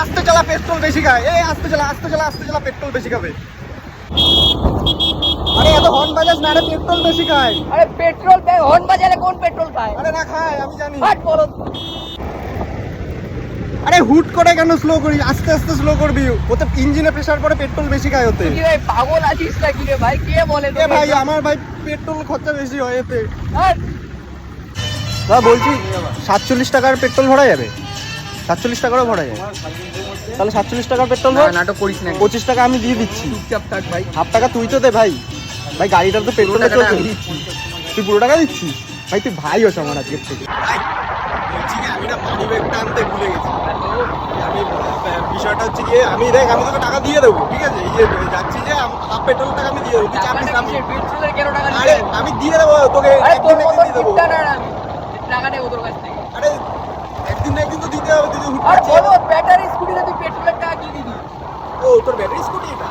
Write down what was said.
আস্তে চালা পেট্রোল বেশি খায়, এই আস্তে চালা আস্তে চালা আস্তে চালা পেট্রোল বেশি খাবে। আরে এত হর্ন বাজাস না, আরে পেট্রোল বেশি খায়। আরে পেট্রোল হর্ন বাজারে কোন পেট্রোল খায়? আরে না খায়, আমি জানি। হাট বলো। আরে হুট করে কেন স্লো করি, আস্তে আস্তে স্লো করবি, ওতে ইঞ্জিনে প্রেসার পরে পেট্রোল বেশি খায় ওতে। তুই কি ভাই পাগল আছিস নাকি রে ভাই? কে বলে এ ভাই আমার ভাই পেট্রোল খরচা বেশি হয় এতে। হাট। হ্যাঁ বলছি 47 টাকার পেট্রোল ভরা যাবে, 47 টাকারও ভরা যাবে। তাহলে 47 টাকার পেট্রোল ভর, নাটক করিস না, 25 টাকা আমি দিয়ে দিচ্ছি। চুপচাপ থাক ভাই। হাফ টাকা তুই তো দে ভাই, ভাই গাড়িটার তো পেট্রোলে চলছে। তুই পুরো টাকা দিচ্ছিস ভাই, তুই ভাই হস আমার আজকের থেকে। আমি না মানি ব্যাগটা আনতে ভুলে গেছি। আমি বিষয়টা হচ্ছে গিয়ে আমি দেখ আমি তোকে টাকা দিয়ে দেবো, ঠিক আছে? এই যে যাচ্ছি যে হাফ পেট্রোল টাকা আমি দিয়ে দেবো, তুই চাপ নিস না। পেট্রোলের কেন টাকা আরে দিবি? আমি দিয়ে দেবো তোকে, আরে তোর একদিন মতন দিয়ে দেবো। কিপটা না আমি টাকা নেবো তোর কাছ থেকে। আরে একদিন না একদিন তো দিতে হবে, তুই হুট আর করে বলো ব্যাটারি স্কুটিতে তুই পেট্রোলের টাকা কি দিবি? ও তোর ব্যাটারি স্কুটি এটা?